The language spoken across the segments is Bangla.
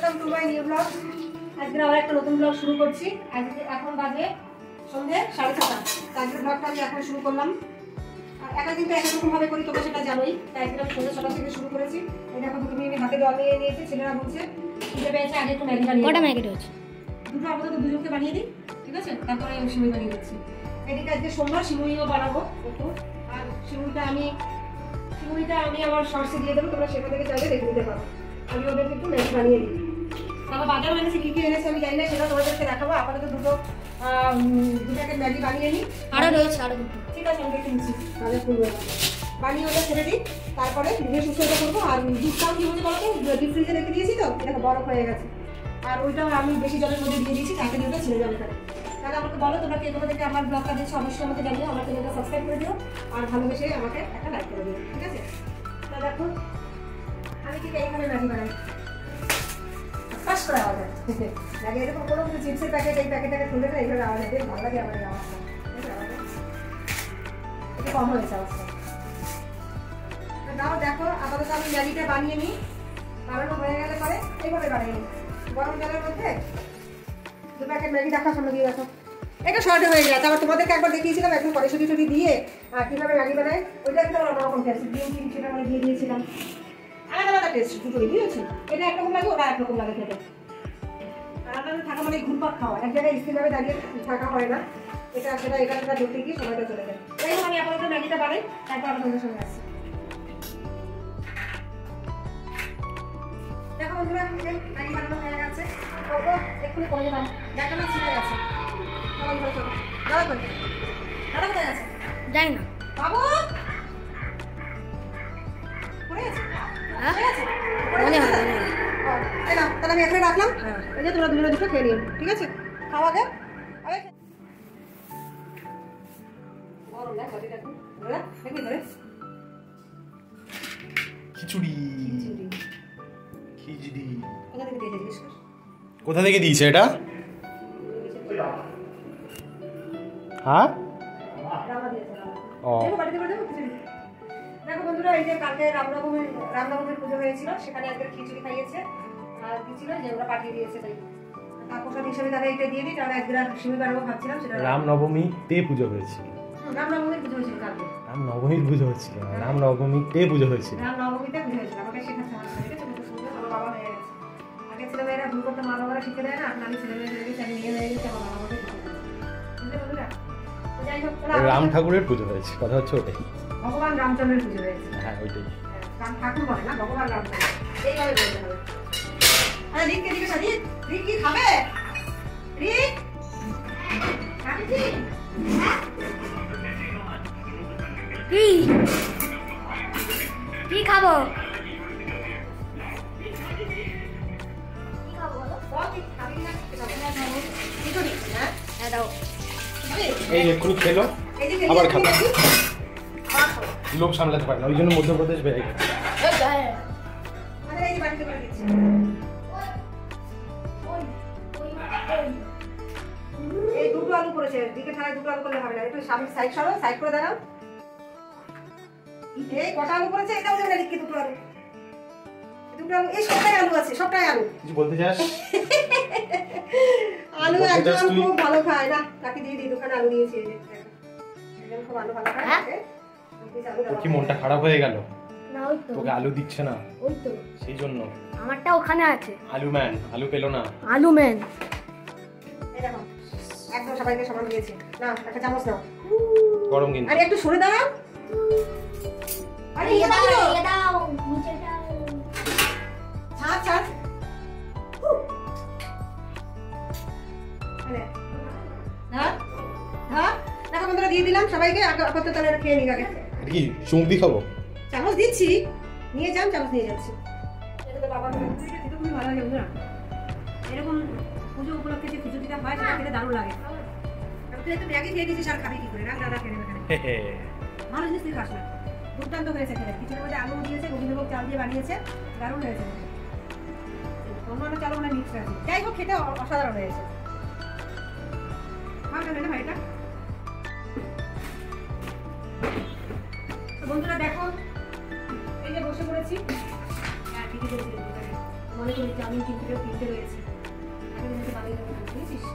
Welcome to my new blog. আজকে আবার একটা নতুন ব্লগ শুরু করছি। আজকে এখন বাজে সন্ধ্যে 6:30। আজকের ব্লগটা আমি এখন শুরু করলাম। একা কিন্তু একরকম ভাবে করি, তোমরা সেটা জানোই। তাই আজকে আমি সন্ধ্যে 6টা থেকে শুরু করেছি। এই দেখো দুটো মিনিট হাতে জল নিয়ে নিয়েছি। ছেলেরা বলছে খিদে পেয়েছে, আগে একটু ম্যাগি বানিয়ে। কটা ম্যাগি রয়েছে? দুটো, আপাতত দুজনকে বানিয়ে দিই, ঠিক আছে? তারপরে আমি সিমুই বানিয়ে দিচ্ছি। এদিকে আজকে সোমবার, সিমুইও বানাবো একটু। আর সিমুইটা আমি আমার শর্টসে দিয়ে দেবো, তোমরা সেখান থেকে চাইলে দেখে নিতে পারো। আমি ওদেরকে একটু ম্যাগি বানিয়ে দিই। আমার বাজার এনেছে, কী কী এনেছে আমি জানি না, সেটা তোমাদেরকে দেখাবো। আপাতত দুটো প্যাকেট ম্যাগি বানিয়ে নিই। আরও রয়েছে, আরও দুটো, ঠিক আছে? আমি দেখে নিচ্ছি বাজার করবো, বানিয়ে ওটা ছেড়ে দিই। তারপরে নিজে সুস্থ করবো। আর দুধটাও কী বলতে বলো তো, ডিপ ফ্রিজে রেখে দিয়েছি তো, এটা বরফ হয়ে গেছে। আর ওইটাও আমি বেশি জলের মধ্যে দিয়ে দিয়েছি, তাকে দিয়ে ওটা ছেড়ে যাবে। তাহলে আমাকে বলো তোমরা কে কোথা থেকে আমার ব্লগটা দিচ্ছ, অবশ্যই আমাকে জানিও। আমার চ্যানেলটা সাবস্ক্রাইব করে দিও আর ভালোবেসে আমাকে একটা লাইক করে দিও, ঠিক আছে? তা দেখো আমি ঠিক এইখানে ম্যাগি বানাই। ফার্স্ট করে আওয়াজ হয় লাগে, এরকম কোনো কিছু চিপসের প্যাকেট, এই প্যাকেটটাকে খুলে না এইভাবে আওয়াজ হয়, ভালো লাগে আমার আওয়াজটা। এটা কম হয়েছে আওয়াজটা। তাও দেখো আপাতত আমি ম্যাগিটা বানিয়ে নিই। বানানো হয়ে গেলে পরে এইভাবে বানিয়ে নিই গরম জলের মধ্যে। দু প্যাকেট ম্যাগি রাখার সামনে দিয়ে রাখো, এটা শর্টে হয়ে যায়। তারপর তোমাদেরকে একবার দেখিয়েছিলাম একদম কড়াইশুঁটি টুটি দিয়ে কীভাবে ম্যাগি বানায়, ওইটা একটা অন্যরকম টেস্ট। ডিম সেটা আমি দিয়ে দিয়েছিলাম, আলাদা আলাদা টেস্ট দুটোই, বুঝেছি? এটা একরকম লাগে, ওটা একরকম লাগে খেতে। আলাদা থাকা মানে ঘুরপাক খাওয়া, এক জায়গায় স্থিরভাবে দাঁড়িয়ে থাকা হয় না। এটা সেটা এটা ধরতে গিয়ে সময়টা চলে যায়। যাই হোক আমি আপাতত ম্যাগিটা বানাই, তারপর আপনাদের সঙ্গে আসছি। দেখো বন্ধুরা, ম্যাগি বানানো হয়ে গেছে। এক্ষুনি করে দিলাম, দেখানো ছিঁড়ে গেছে। দাদা কোথায় আছে? যাই না বাবু, তাহলে আমি এখানে রাখলাম। এই যে তোমরা দুজনে দুটো খেয়ে নিও, ঠিক আছে? খাওয়া গে খিচুড়ি। কোথা থেকে দিয়েছে এটা? হ্যাঁ, দেখো বন্ধুরা, এই যে কালকে রামনবমীর পুজো হয়েছিল, সেখানে আজকে খিচুড়ি খাইয়েছে আর দিচ্ছিল, যে ওরা পাঠিয়ে দিয়েছে। তাই প্রসাদ হিসেবে তাহলে এটা দিয়ে দিই। তাহলে আজকে সিমুই বানাবো ভাবছিলাম। সেটা রামনবমীতে পুজো হয়েছিল। রামনবমীর পুজো হয়েছিল কালকে। রামনবমীর পুজো হচ্ছিল, রামনবমীতে পুজো হয়েছিল। রামনবমীতে পুজো হয়েছিল। আমাকে শেখাচ্ছে আমার, ঠিক আছে? আমার বাবা হয়ে গেছে। আগে ছেলেমেয়েরা ভুল করতে মা বাবারা শিখে দেয় না, এখন আমি ছেলেমেয়েদের গেছি, আমি মেয়ে হয়ে গেছি, আমার বাবা আমাকে শিখে দেয়। বুঝলে বন্ধুরা? যাই হোক, রাম ঠাকুরের পুজো হয়েছে, কথা হচ্ছে ওটাই। ভগবান রামচন্দ্রের পুজো হয়েছে। হ্যাঁ, ওইটাই। রাম ঠাকুর বলে না, ভগবান রামচন্দ্র, এইভাবে বলতে হবে। আরে রিককে দিকে সাজিয়ে, রিক কি খাবে? রিক খাবি কি? কি খাবো? এই এক্ষুনি খেলো, আবার খাবে। লোক সামলাতে পারে না, ওই জন্য মধ্যপ্রদেশ বেড়ে গেছে। এই দুটো আলু পড়েছে, দিকে থালায় দুটো আলু করলে হবে না। একটু সামনে সাইড সরো, সাইড করে দাঁড়াও। এই কটা আলু পড়েছে, এটাও দেবে না। দিকে দুটো আলু, দুটো আলু, এই সবটাই আলু আছে, সবটাই আলু। কিছু বলতে চাস? আলু একজন খুব ভালো খায় না, তাকে দিয়ে দিই। দোকানে আলু দিয়েছি, এই যে একজন খুব আলু ভালো খায়। কি মনটা খারাপ হয়ে গেল? না, ওই তো তোকে আলু দিচ্ছে না, ওই তো সেই জন্য। আমারটা ওখানে আছে। আলু ম্যান আলু পেলো না। আলু ম্যান এই দেখো একদম সবাইকে সমান দিয়েছি। না, একটা চামচ নাও। গরম কিন্তু। আরে একটু সরে দাও। আরে এটা দাও, নিচে দাও। ছাড় ছাড়। হ্যাঁ হ্যাঁ, দেখো বন্ধুরা, দিয়ে দিলাম সবাইকে। আপাতত তাহলে খেয়ে নিই আগে। এটা কি চুমুক দিয়ে খাবো? চামচ দিচ্ছি, নিয়ে যান, চামচ নিয়ে যাচ্ছি। এটা তো বাবার খেতে খুবই ভালো লাগে বন্ধুরা। এরকম পুজো উপলক্ষে যে খিচুড়িটা হয়, সেটা খেতে দারুণ লাগে। তুই একটু ম্যাগি খেয়ে দিয়েছিস, আর খাবি কি করে? রাখ দাদা খেয়ে নেবে। ভালো জিনিস তুই খাস না। দুর্দান্ত হয়েছে খেতে। খিচুড়ির মধ্যে আলু দিয়েছে, গোবিন্দভোগ চাল দিয়ে বানিয়েছে, দারুণ হয়েছে। অন্যান্য চাল মনে মিক্স আছে। যাই হোক, খেতে অসাধারণ হয়েছে। ভাইটা বন্ধুরা দেখো, এই যে বসে পড়েছি। মনে করি চাউমিন কিনতে রয়েছে, এখন কিন্তু বানিয়ে দেবো, বুঝেছিস?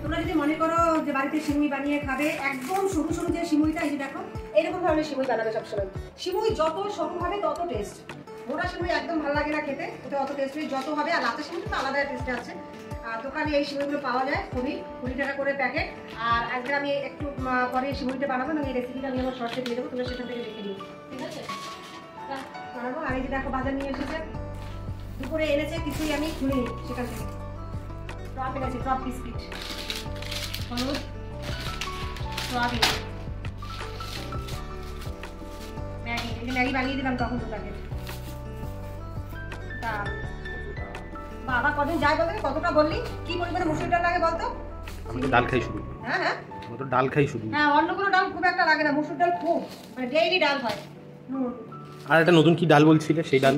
তোমরা যদি মনে করো যে বাড়িতে সিমুই বানিয়ে খাবে, একদম সরু সরু যে সিমুইটা, এই যে দেখো এরকম ধরনের সিমুই বানাবে সবসময়। সিমুই যত সরু হবে তত টেস্ট, মোটা সিমুই একদম ভালো লাগে না খেতে, ওটা অত টেস্ট নেই। যত হবে, আর লাচা সিমুই তো আলাদা টেস্ট আছে। আর দোকানে এই সিমুইগুলো পাওয়া যায় খুবই, 20 টাকা করে প্যাকেট। আর আজকে আমি একটু পরে সিমুইটা বানাবো, না এই রেসিপিটা আমি আমার শর্টে দিয়ে দেবো, তোমরা সেখান থেকে দেখে নিও, ঠিক আছে? বানাবো। আর এই যে দেখো বাজার নিয়ে এসেছে, দুপুরে এনেছে কিছুই আমি খুলিনি সেখান থেকে। টপ এনেছে, টপ বিস্কিট, হলুদ, সোয়াবিন, ম্যাগি, এই যে ম্যাগি বানিয়ে দিলাম তখন তো তাকে। বাবা কদিন যায় বলতে, কতটা বললি, কি পরিমাণে মুসুর ডাল লাগে বলতো? আমি তো ডাল খাই শুধু। হ্যাঁ হ্যাঁ, আমি তো ডাল খাই শুধু। হ্যাঁ, অন্য কোনো ডাল খুব একটা লাগে না, মুসুর ডাল খুব, মানে ডেইলি ডাল হয়। আর একটা নতুন কি ডাল বলছিলে, সেই ডাল?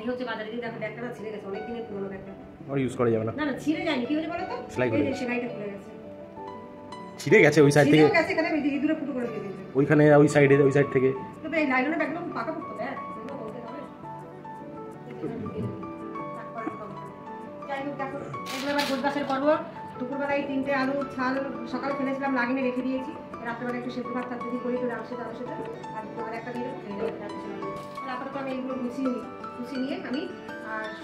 এই হচ্ছে বাজারে, দেখো ব্যাগটা ছিঁড়ে গেছে, অনেক দিনের পুরনো ব্যাগটা। আর ইউজ করা যাবে না? না না, ছিঁড়ে যায়নি, কি হয়েছে বলো তো? সেলাই করে গেছে। সেলাইটা খুলে গেছে। ছিঁড়ে গেছে ওই সাইড থেকে? ছিঁড়ে গেছে, এখানে ইঁদুরে ফুটো করে দিয়ে দিয়েছে। ওইখানে ওই সাইডে, ওই সাইড থেকে। তবে এই লাইলনের ব্যাগগুলো খুব পাকা পড়তো, হ্যাঁ, সেগুলো বলতে হবে। যাই হোক, দেখো এগুলো আবার গোছ গাছের পর্ব। দুপুরবেলায় 3টে আলু ছাল সকালে ফেলেছিলাম, লাগিয়ে রেখে দিয়েছি। রাত্রেবেলা একটু সেদ্ধ ভাত যদি করি তো রাখছে, আর দুপুরবেলা একটা দিয়ে তারপরে তো আমি এইগুলো গুছিয়ে নিয়ে আমি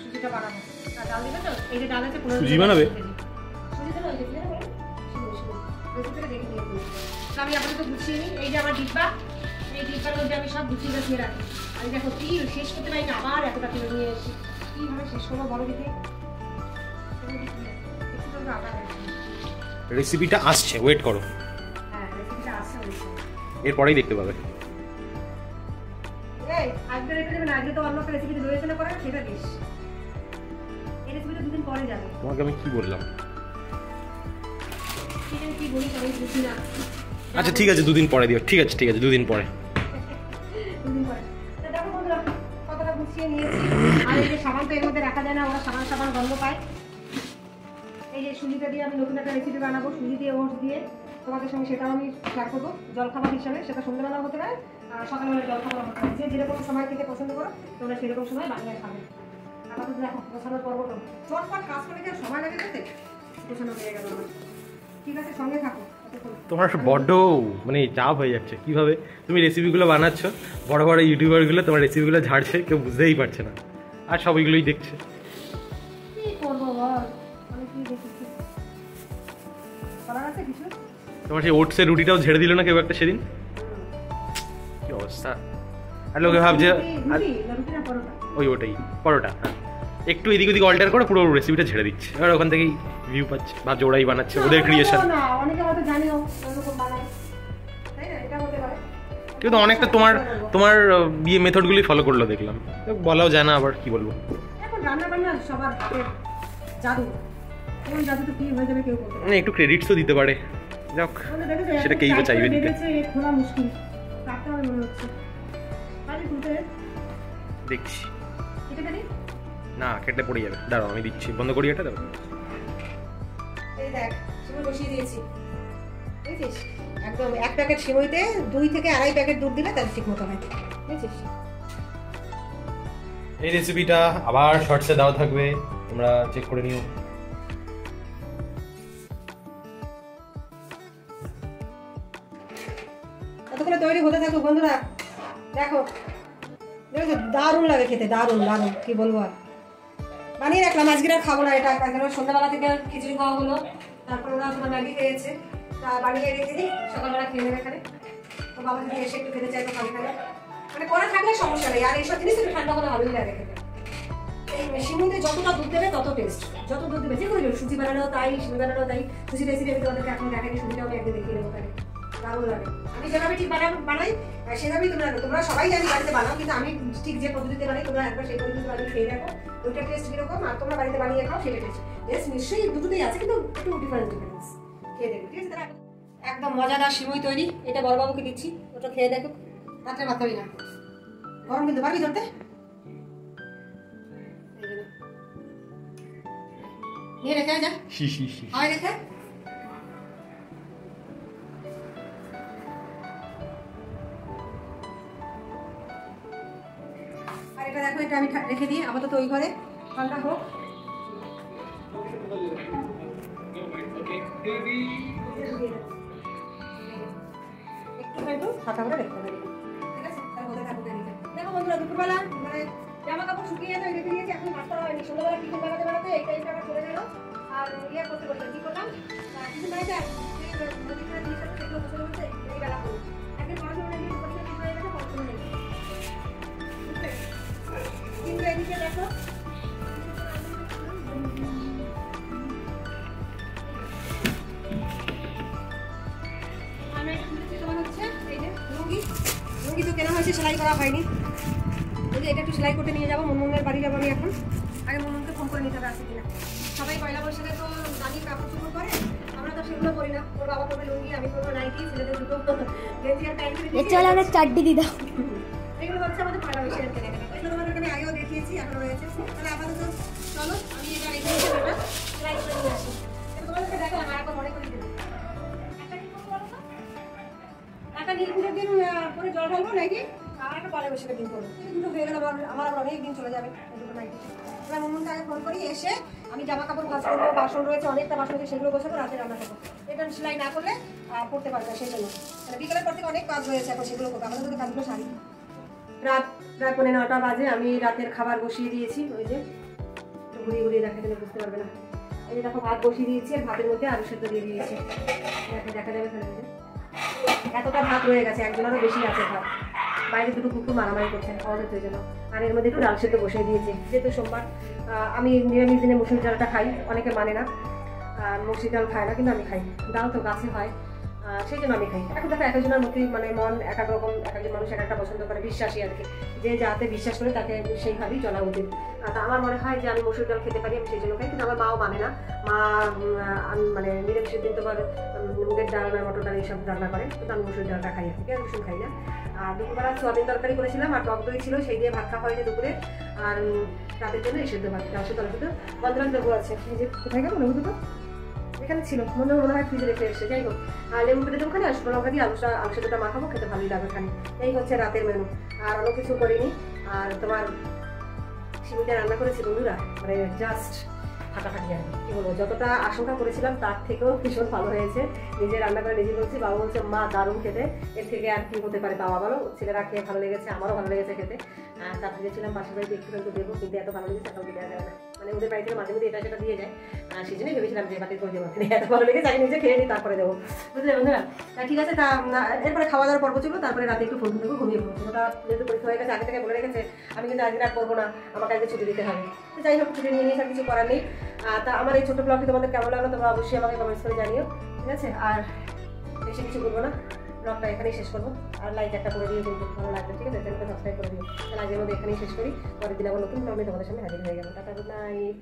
সুজিটা বানাবো। আর ডাল দিবে তো, এই যে ডাল আছে, সুজি বানাবে? সুজি তো ওই যে রেসিপিটা দেখে নিয়ে আমি আপাতত গুছিয়ে নিই। এই যে আমার ডিব্বা, এই ডিব্বার মধ্যে আমি সব গুছিয়ে গুছিয়ে রাখি। আমি দেখো কি শেষ করতে পারি না, আবার এতটা কিনে নিয়ে এসেছি, কিভাবে শেষ করবো বলো দেখে। রেসিপিটা আসছে, ওয়েট করো। হ্যাঁ, রেসিপিটা আসছে, এরপরেই দেখতে পাবে। এই আজকে রেখে দেবে না, আজকে তো অন্য একটা রেসিপি রয়েছে না করে, সেটা দিস। এই রেসিপিটা 2 দিন পরে যাবে। তোমাকে আমি কি বললাম? কি বলি আমি বুঝি না। আচ্ছা ঠিক আছে, 2 দিন পরে দিও। ঠিক আছে 2 দিন পরে। 2 দিন পরে। তো দেখো বন্ধুরা, কতটা গুছিয়ে নিয়েছি। আর এই যে সাবান তো এর মধ্যে রাখা যায় না, ওরা সাবান গন্ধ পায়। এই যে সুজিটা দিয়ে আমি নতুন একটা রেসিপি বানাবো, সুজি দিয়ে ওটস দিয়ে, তোমাদের সঙ্গে সেটাও আমি শেয়ার করবো জলখাবার হিসাবে। সেটা সন্ধ্যাবেলা হতে পারে, আর সকালবেলা জলখাবার হতে পারে, যে যেরকম সময় খেতে পছন্দ করো তোমরা সেরকম সময় বানিয়ে খাবে। আপাতত দেখো গোছানোর পর্বটা চটপট কাজ করে কি সময় লাগে যেতে, গোছানো হয়ে গেল আমার। ঠিক আছে, সঙ্গে থাকো। তোমার বড্ড মানে চাপ হয়ে যাচ্ছে। কিভাবে তুমি রেসিপিগুলো বানাচ্ছ, বড় বড় ইউটিউবারগুলো তোমার রেসিপিগুলো ঝাড়ছে, কেউ বুঝতেই পারছে না, আর সব এগুলোই দেখছে। কি করবো বল, আমি কি দেখেছি করার আছে কিছু? তোমার সেই ওটসের রুটিটাও ঝেড়ে দিল না কেউ একটা সেদিন, কি অবস্থা। আর লোকে ভাবছে ওই ওটাই পরোটা, হ্যাঁ, একটু এদিক ওদিক অল্টার করে পুরো রেসিপিটা ঝেড়ে দিচ্ছে। এবার ওখান থেকেই ভিউ পাচ্ছে, ভাবছে ওরাই বানাচ্ছে, ওদের ক্রিয়েশন। কিন্তু অনেকটা তোমার বিয়ে মেথডগুলি ফলো করলো দেখলাম, বলাও যায় না, আবার কি বলবো। এখন রান্না বান্না সবার হাতের জাদু, কোন জাদু তো কি হয়ে যাবে কেউ বলতে পারে না। মানে একটু ক্রেডিটস তো দিতে পারে, যাক সেটা কেই বা চাইবে দিতে। খোলা মুশকিল, কাটতে হবে মনে হচ্ছে। আরে তুলতে দেখছি কেটে ফেলি না, কেটে পড়ে যাবে। দাঁড়াও আমি দিচ্ছি, বন্ধ করি এটা। দাঁড়াও, এই দেখ সিমই বসিয়ে দিয়েছি, বুঝেছিস? একদম 1 প্যাকেট সিমইতে 2 থেকে 2.5 প্যাকেট দুধ দিলে তার ঠিক মতো হয়, বুঝেছিস? এই রেসিপিটা আবার শর্টসে দেওয়া থাকবে, তোমরা চেক করে নিও। এতক্ষণে তৈরি হতে থাকুক বন্ধুরা। দেখো দেখো, দারুণ লাগে খেতে, দারুণ দারুণ, কি বলবো আর। বানিয়ে রাখলাম, আজকে আর খাবো না এটা, কারণ সন্ধ্যাবেলা থেকে খিচুড়ি খাওয়া হলো, তারপর ওরা দুটো ম্যাগি খেয়েছে, তা বানিয়ে রেখে দিই, সকালবেলা খেয়ে নেবে এখানে। তো বাবা যদি এসে একটু খেতে চাই তো খাবে, মানে করা থাকলে সমস্যা নেই। আর এইসব জিনিস একটু ঠান্ডা হলে ভালোই লাগে খেতে। এই সিমুইতে যতটা দুধ দেবে তত টেস্ট, যত দুধ দেবে। যে কোনো সুজি বানানো তাই, সিমুই বানানো তাই। সুজি রেসিপি আমি তোমাদেরকে এখন দেখাই, সুজিটাও আমি একদিন দেখিয়ে দেবো তাহলে, দারুণ লাগে। আমি যেভাবে ঠিক বানাই সেভাবেই তোমরা সবাই জানি বাড়িতে বানাও, কিন্তু আমি ঠিক যে পদ্ধতিতে বানাই তোমরা একবার সেই পদ্ধতিতে বানিয়ে খেয়ে দেখো, ওইটা টেস্ট কিরকম, আর তোমরা বাড়িতে বানিয়ে খাও সেটা টেস্ট। টেস্ট নিশ্চয়ই দুটোতেই আছে, কিন্তু একটু ডিফারেন্স খেয়ে দেখো, ঠিক আছে? তাহলে একদম মজাদার সিমুই তৈরি। এটা বড়বাবুকে দিচ্ছি, ওটা খেয়ে দেখো, রাত্রে ভাত খাবি না, গরম কিন্তু পারবি ধরতে। নিয়ে রেখে যা, হয় রেখে এটা দেখো, এটা আমি রেখে দিই আপাতত ওই ঘরে, ঠান্ডা হোক। একটু হাতা করে রেখে দেবে, ঠিক আছে? তাহলে ওদের থাকবে এদিকে। দেখো বন্ধুরা, দুপুরবেলা মানে জামা কাপড় শুকিয়ে তো রেখে দিয়েছি, এখন নাস্তা হয়নি। সন্ধ্যাবেলা টিফিন বানাতে বানাতে এই টাইমটা আমার চলে গেল। আর ইয়ে করতে করতে কি করলাম, টিফিন বানাতে নদীটা দিয়ে সাথে সেগুলো বসে বসে এই বেলা করবো। একদিন পড়াশোনা নিয়ে পরীক্ষা ঠিক হয়ে গেছে, পড়াশোনা নেই। কিন্তু এদিকে দেখো, আমি একটা তুলেছি তোমার হচ্ছে এই যে লুঙ্গি। লুঙ্গি তো কেনা হয়েছে, সেলাই করা হয়নি। এই যে এটা একটু সেলাই করতে নিয়ে যাবো, মুনমুনের বাড়ি যাবো আমি এখন। আগে মুনমুনকে ফোন করে নিতে হবে আসছে কিনা। সবাই পয়লা বৈশাখে তো দামি কাপড় চোপড় করে, আমরা তো সেগুলো করি না। ওর বাবা করবে লুঙ্গি, আমি করবো নাইটি, ছেলেদের দুটো গেঞ্জি আর প্যান্ট করে দিয়েছি। চল আমাদের চাড্ডি দি দাও। এগুলো হচ্ছে আমাদের পয়লা বৈশাখের কেনাকাটা। এগুলো তোমাদের আমি আগেও দেখিয়েছি, এখন রয়েছে। তাহলে আপাতত চলো আমি এটা রেখে দিয়েছি, এটা সেলাই করে নিয়ে আসি। এটা তোমাদেরকে দেখালাম, আর একবার মনে করে দিলাম। একটা কি করবো বলো তো? একটা নীল পুজোর দিন করে জল ঢালবো নাকি, আর একটা পয়লা বৈশাখের দিন করবো। এই দুটো হয়ে গেলে আমার আবার অনেক দিন চলে যাবে এই দুটো নাইটি। এবার মুনমুনকে আগে ফোন করি, এসে আমি জামা কাপড় ভাঁজ করবো, বাসন রয়েছে অনেকটা বাসন আছে, সেগুলো গোছাবো, রাতে রান্না করবো। এটা সেলাই না করলে পড়তে পারবে না, সেই জন্য মানে বিকেলের পর থেকে অনেক কাজ রয়েছে, এখন সেগুলো করবো। আমাদের তো কাজগুলো সারি। রাত প্রায় 9:30 বাজে, আমি রাতের খাবার বসিয়ে দিয়েছি। ওই যে একটু ঘুরিয়ে ঘুরিয়ে দেখা গেলে বুঝতে পারবে না। এই যে দেখো, ভাত বসিয়ে দিয়েছি, আর ভাতের মধ্যে আলু সেদ্ধ দিয়ে দিয়েছি। দেখা যাবে তাহলে এতটা ভাত রয়ে গেছে, একজনেরও বেশি আছে ভাত। বাইরে দুটো কুকুর মারামারি করছে আমাদের দুই জন্য। আর এর মধ্যে একটু ডাল সেদ্ধ বসিয়ে দিয়েছি, যেহেতু সোমবার। আমি নিরামিষ দিনে মুসুর ডালটা খাই, অনেকে মানে না, মুসুর ডাল খায় না, কিন্তু আমি খাই। ডাল তো গাছে হয়, সেই জন্য আমি খাই। এখন দেখো, একজনের মধ্যে মানে মন এক এক রকম, এক একজন মানুষ এক একটা পছন্দ করে, বিশ্বাসী আর কি। যে যাতে বিশ্বাস করে তাকে সেইভাবেই চলা উচিত। তা আমার মনে হয় যে আমি মুসুর ডাল খেতে পারি, আমি সেই জন্য খাই। কিন্তু আমার মাও মানে না। মা মানে নিরামিষের দিন তোমার মুগের ডাল বা মটর ডাল এইসব রান্না করে, কিন্তু আমি মুসুর ডালটা খাই আর কি, পেঁয়াজ রসুন খাই না। আর দুপুরবেলা সোয়াবিন তরকারি করেছিলাম, আর টক দই ছিল, সেই দিয়ে ভাত খাওয়া হয়েছে দুপুরে। আর রাতের জন্য এই সেদ্ধ ভাত, ডাল সেদ্ধ বন্ধুরাম লেবু আছে। এই যে কোথায় গেল লেবু দুটো? এখানে ছিল, মনে হয় ফ্রিজে রেখে এসে। যাই হোক, আর লেবু কেটে দেবো, খানি আর শুকনো লঙ্কা দিয়ে আলু সেদ্ধটা মাখাবো, খেতে ভালোই লাগবে খানি। এই হচ্ছে রাতের মেনু, আর অন্য কিছু করিনি। আর তোমার সিমিটা রান্না করেছি বন্ধুরা, মানে জাস্ট ফাটাফাটি। আর কি বলবো, যতটা আশঙ্কা করেছিলাম তার থেকেও ভীষণ ভালো হয়েছে। নিজে রান্না করে নিজে বলছি, বাবা বলছে মা দারুণ খেতে, এর থেকে আর কি হতে পারে। বাবা বলো, ছেলেরা খেয়ে ভালো লেগেছে, আমারও ভালো লেগেছে খেতে। তার ভেবেছিলাম পাশের বাড়িতে একটু দেবো, কিন্তু এত ভালো লেগেছে কাউকে দেওয়া যাবে না। মানে ওদের বাড়ি থেকে মাঝে মধ্যে এটা সেটা দিয়ে যায়, সেই জন্যই ভেবেছিলাম যে বাতিল করে দেবো। এত ভালো লেগেছে, আগে নিজে খেয়ে নিই, তারপরে দেবো। বুঝলে বন্ধুরা? ঠিক আছে। তা এরপরে খাওয়া দাওয়ার পর্ব ছিল, তারপরে রাতে একটু ফোন থেকে ঘুমিয়ে পড়বো। ওটা যেহেতু পরীক্ষা হয়ে গেছে, আগে থেকে বলে রেখেছে, আমি কিন্তু আজকে আর করবো না, আমাকে আজকে ছুটি দিতে হবে। তো যাই হোক, ছুটি নিয়ে নিয়ে আর কিছু করার নেই। তা আমার এই ছোটো ব্লগটি তোমাদের কেমন লাগলো তোমরা অবশ্যই আমাকে কমেন্টস করে জানিও, ঠিক আছে? আর বেশি কিছু করবো না, ব্লগটা এখানেই শেষ করবো। আর লাইক একটা করে দিও কিন্তু, ভালো লাগবে, ঠিক আছে? চ্যানেলটা সাবস্ক্রাইব করে দিও। তাহলে আজকের মধ্যে এখানেই শেষ করি, পরের দিন আবার নতুন ব্লগে তোমাদের সামনে হাজির হয়ে গেলো। Tata, good night.